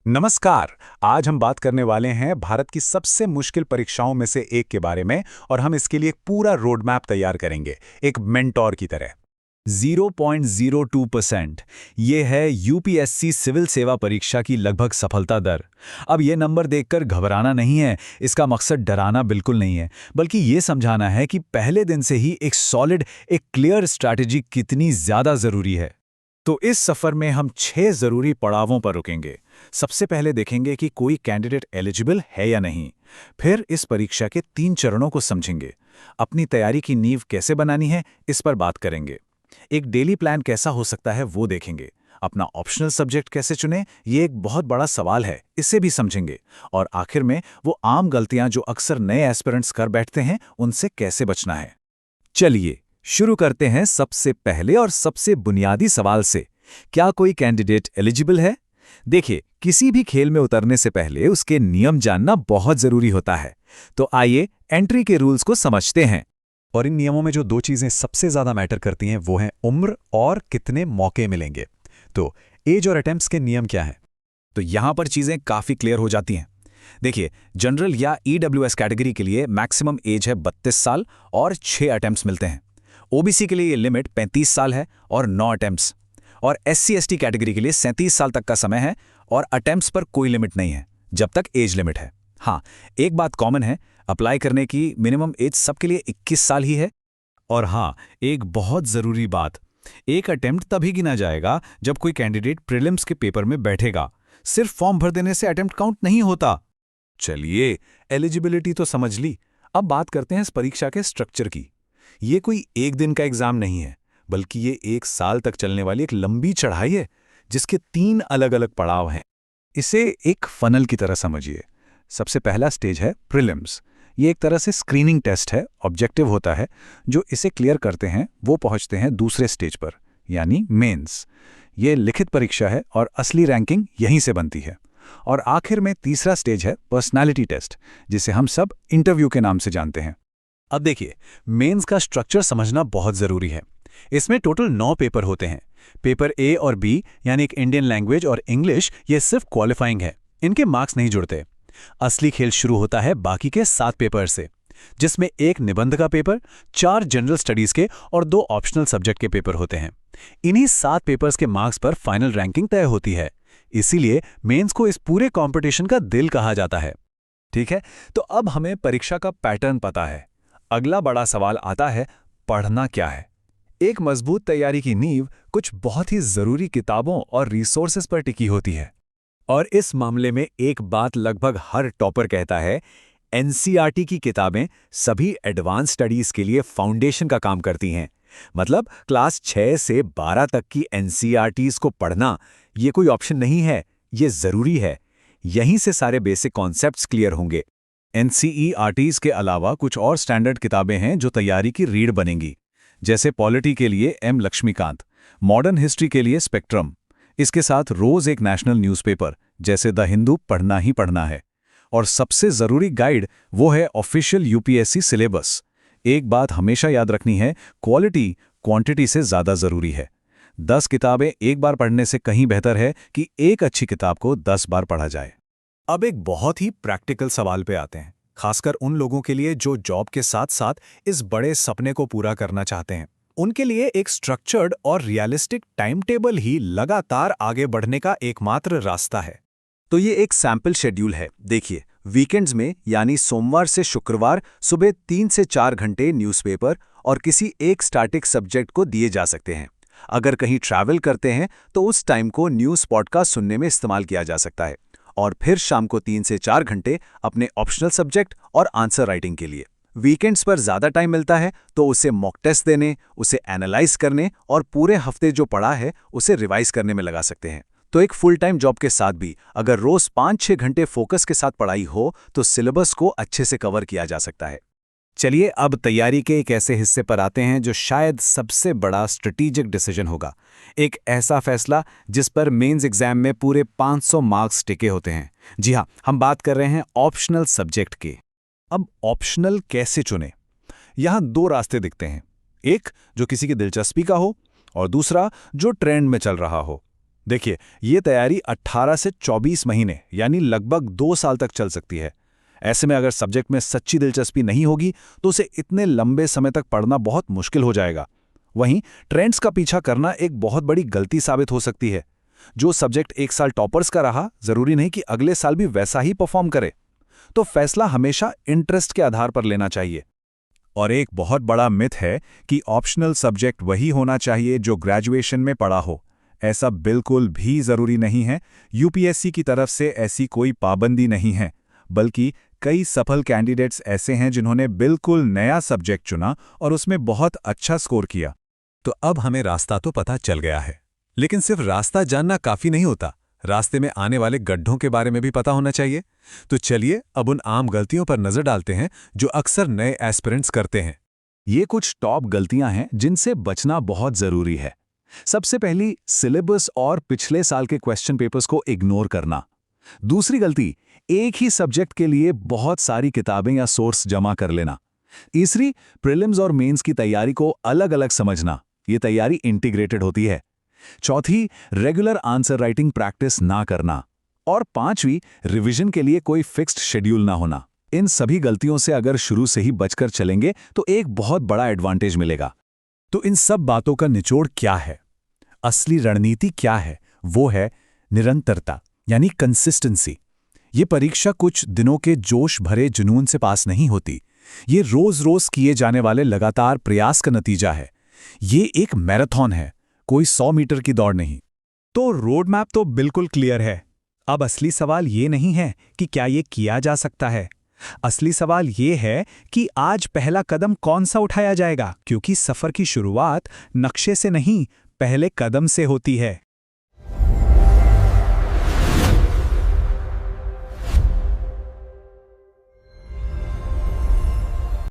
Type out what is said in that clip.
नमस्कार। आज हम बात करने वाले हैं भारत की सबसे मुश्किल परीक्षाओं में से एक के बारे में और हम इसके लिए एक पूरा रोड मैप तैयार करेंगे, एक मेंटोर की तरह। 0.02% ये है यूपीएससी सिविल सेवा परीक्षा की लगभग सफलता दर। अब ये नंबर देखकर घबराना नहीं है, इसका मकसद डराना बिल्कुल नहीं है, बल्कि ये समझाना है कि पहले दिन से ही एक सॉलिड, एक क्लियर स्ट्रैटेजी कितनी ज़्यादा ज़रूरी है। तो इस सफर में हम 6 जरूरी पड़ावों पर रुकेंगे। सबसे पहले देखेंगे कि कोई कैंडिडेट एलिजिबल है या नहीं। फिर इस परीक्षा के 3 चरणों को समझेंगे। अपनी तैयारी की नींव कैसे बनानी है, इस पर बात करेंगे। एक डेली प्लान कैसा हो सकता है, वो देखेंगे। अपना ऑप्शनल सब्जेक्ट कैसे चुनें, ये एक बहुत बड़ा सवाल है, इसे भी समझेंगे। और आखिर में वो आम गलतियां जो अक्सर नए एस्पिरेंट्स कर बैठते हैं, उनसे कैसे बचना है। चलिए शुरू करते हैं सबसे पहले और सबसे बुनियादी सवाल से। क्या कोई कैंडिडेट एलिजिबल है? देखिए, किसी भी खेल में उतरने से पहले उसके नियम जानना बहुत जरूरी होता है। तो आइए एंट्री के रूल्स को समझते हैं। और इन नियमों में जो 2 चीजें सबसे ज्यादा मैटर करती हैं वो हैं उम्र और कितने मौके मिलेंगे। तो एज और अटेम्प्ट्स के नियम क्या हैं? तो यहां पर चीजें काफी क्लियर हो जाती हैं। देखिए, जनरल या ईडब्ल्यूएस कैटेगरी के लिए मैक्सिमम एज है 32 साल और 6 अटेम्प्ट्स मिलते हैं। ओबीसी के लिए ये लिमिट 35 साल है और 9 अटेम्प्ट्स। और एससी एसटी कैटेगरी के लिए 37 साल तक का समय है और अटेम्प्ट्स पर कोई लिमिट नहीं है, जब तक एज लिमिट है। हाँ, एक बात कॉमन है, अप्लाई करने की मिनिमम एज सबके लिए 21 साल ही है। और हाँ, एक बहुत ज़रूरी बात, एक अटेम्प्ट तभी गिना जाएगा जब कोई कैंडिडेट प्रीलिम्स के पेपर में बैठेगा। सिर्फ फॉर्म भर देने से अटेम्प्ट काउंट नहीं होता। चलिए, एलिजिबिलिटी तो समझ ली। अब बात करते हैं इस परीक्षा के स्ट्रक्चर की। ये कोई एक दिन का एग्जाम नहीं है, बल्कि ये 1 साल तक चलने वाली एक लंबी चढ़ाई है, जिसके 3 अलग-अलग पड़ाव हैं। इसे एक फनल की तरह समझिए। सबसे पहला स्टेज है प्रीलिम्स। ये एक तरह से स्क्रीनिंग टेस्ट है, ऑब्जेक्टिव होता है। जो इसे क्लियर करते हैं वो पहुंचते हैं दूसरे स्टेज पर, यानी मेंस। ये लिखित परीक्षा है और असली रैंकिंग यहीं से बनती है। और आखिर में तीसरा स्टेज है पर्सनालिटी टेस्ट, जिसे हम सब इंटरव्यू के नाम से जानते हैं। अब देखिए, मेंस का स्ट्रक्चर समझना बहुत जरूरी है। इसमें टोटल 9 पेपर होते हैं। पेपर ए और बी, यानी एक इंडियन लैंग्वेज और इंग्लिश, ये सिर्फ क्वालिफाइंग है, इनके मार्क्स नहीं जुड़ते। असली खेल शुरू होता है बाकी के 7 पेपर से, जिसमें एक निबंध का पेपर, 4 जनरल स्टडीज के और 2 ऑप्शनल सब्जेक्ट के पेपर होते हैं। इन्हीं 7 पेपर्स के मार्क्स पर फाइनल रैंकिंग तय होती है। इसीलिए मेंस को इस पूरे कंपटीशन का दिल कहा जाता है। ठीक है, तो अब हमें परीक्षा का पैटर्न पता है। अगला बड़ा सवाल आता है, पढ़ना क्या है। एक मजबूत तैयारी की नींव कुछ बहुत ही जरूरी किताबों और रिसोर्सेज पर टिकी होती है। और इस मामले में एक बात लगभग हर टॉपर कहता है, एनसीईआरटी की किताबें सभी एडवांस स्टडीज के लिए फाउंडेशन का काम करती हैं। मतलब क्लास 6 से 12 तक की एनसीईआरटीज को पढ़ना ये कोई ऑप्शन नहीं है, ये जरूरी है। यहीं से सारे बेसिक कॉन्सेप्ट्स क्लियर होंगे। एनसीईआरटीज के अलावा कुछ और स्टैंडर्ड किताबें हैं जो तैयारी की रीढ़ बनेंगी, जैसे पॉलिटी के लिए एम लक्ष्मीकांत, मॉडर्न हिस्ट्री के लिए स्पेक्ट्रम। इसके साथ रोज एक नेशनल न्यूज़पेपर जैसे द हिंदू पढ़ना ही पढ़ना है। और सबसे जरूरी गाइड वो है ऑफिशियल यूपीएससी सिलेबस। एक बात हमेशा याद रखनी है, क्वालिटी क्वांटिटी से ज्यादा जरूरी है। 10 किताबें एक बार पढ़ने से कहीं बेहतर है कि एक अच्छी किताब को 10 बार पढ़ा जाए। अब एक बहुत ही प्रैक्टिकल सवाल पे आते हैं, खासकर उन लोगों के लिए जो जॉब के साथ साथ इस बड़े सपने को पूरा करना चाहते हैं। उनके लिए एक स्ट्रक्चर्ड और रियलिस्टिक टाइम टेबल ही लगातार आगे बढ़ने का एकमात्र रास्ता है। तो ये एक सैंपल शेड्यूल है। देखिए, वीकेंड्स में यानी सोमवार से शुक्रवार सुबह 3 से 4 घंटे न्यूज़पेपर और किसी एक स्टैटिक सब्जेक्ट को दिए जा सकते हैं। अगर कहीं ट्रैवल करते हैं तो उस टाइम को न्यूज़ पॉडकास्ट सुनने में इस्तेमाल किया जा सकता है। और फिर शाम को 3 से 4 घंटे अपने ऑप्शनल सब्जेक्ट और आंसर राइटिंग के लिए। वीकेंड्स पर ज़्यादा टाइम मिलता है तो उसे मॉक टेस्ट देने, उसे एनालाइज करने और पूरे हफ्ते जो पढ़ा है उसे रिवाइज करने में लगा सकते हैं। तो एक फुल टाइम जॉब के साथ भी अगर रोज 5-6 घंटे फोकस के साथ पढ़ाई हो तो सिलेबस को अच्छे से कवर किया जा सकता है। चलिए अब तैयारी के एक ऐसे हिस्से पर आते हैं जो शायद सबसे बड़ा स्ट्रेटेजिक डिसीजन होगा। एक ऐसा फैसला जिस पर मेंस एग्जाम में पूरे 500 मार्क्स टिके होते हैं। जी हाँ, हम बात कर रहे हैं ऑप्शनल सब्जेक्ट की। अब ऑप्शनल कैसे चुने? यहां 2 रास्ते दिखते हैं, एक जो किसी की दिलचस्पी का हो और दूसरा जो ट्रेंड में चल रहा हो। देखिए, ये तैयारी 18 से 24 महीने यानी लगभग 2 साल तक चल सकती है। ऐसे में अगर सब्जेक्ट में सच्ची दिलचस्पी नहीं होगी तो उसे इतने लंबे समय तक पढ़ना बहुत मुश्किल हो जाएगा। वहीं ट्रेंड्स का पीछा करना एक बहुत बड़ी गलती साबित हो सकती है। जो सब्जेक्ट एक साल टॉपर्स का रहा, जरूरी नहीं कि अगले साल भी वैसा ही परफॉर्म करे। तो फैसला हमेशा इंटरेस्ट के आधार पर लेना चाहिए। और एक बहुत बड़ा मिथ है कि ऑप्शनल सब्जेक्ट वही होना चाहिए जो ग्रेजुएशन में पढ़ा हो। ऐसा बिल्कुल भी जरूरी नहीं है। यूपीएससी की तरफ से ऐसी कोई पाबंदी नहीं है, बल्कि कई सफल कैंडिडेट्स ऐसे हैं जिन्होंने बिल्कुल नया सब्जेक्ट चुना और उसमें बहुत अच्छा स्कोर किया। तो अब हमें रास्ता तो पता चल गया है, लेकिन सिर्फ रास्ता जानना काफी नहीं होता, रास्ते में आने वाले गड्ढों के बारे में भी पता होना चाहिए। तो चलिए अब उन आम गलतियों पर नजर डालते हैं जो अक्सर नए एस्पिरेंट्स करते हैं। ये कुछ टॉप गलतियां हैं जिनसे बचना बहुत जरूरी है। सबसे पहली, सिलेबस और पिछले साल के क्वेश्चन पेपर्स को इग्नोर करना। दूसरी गलती, एक ही सब्जेक्ट के लिए बहुत सारी किताबें या सोर्स जमा कर लेना। तीसरी, प्रीलिम्स और मेंस की तैयारी को अलग अलग समझना। ये तैयारी इंटीग्रेटेड होती है। चौथी, रेगुलर आंसर राइटिंग प्रैक्टिस ना करना। और पांचवी, रिवीजन के लिए कोई फिक्स्ड शेड्यूल ना होना। इन सभी गलतियों से अगर शुरू से ही बचकर चलेंगे तो एक बहुत बड़ा एडवांटेज मिलेगा। तो इन सब बातों का निचोड़ क्या है? असली रणनीति क्या है? वो है निरंतरता, यानी कंसिस्टेंसी। ये परीक्षा कुछ दिनों के जोश भरे जुनून से पास नहीं होती। ये रोज रोज किए जाने वाले लगातार प्रयास का नतीजा है। ये एक मैराथन है, कोई 100 मीटर की दौड़ नहीं। तो रोड मैप तो बिल्कुल क्लियर है। अब असली सवाल ये नहीं है कि क्या ये किया जा सकता है। असली सवाल ये है कि आज पहला कदम कौन सा उठाया जाएगा, क्योंकि सफर की शुरुआत नक्शे से नहीं, पहले कदम से होती है।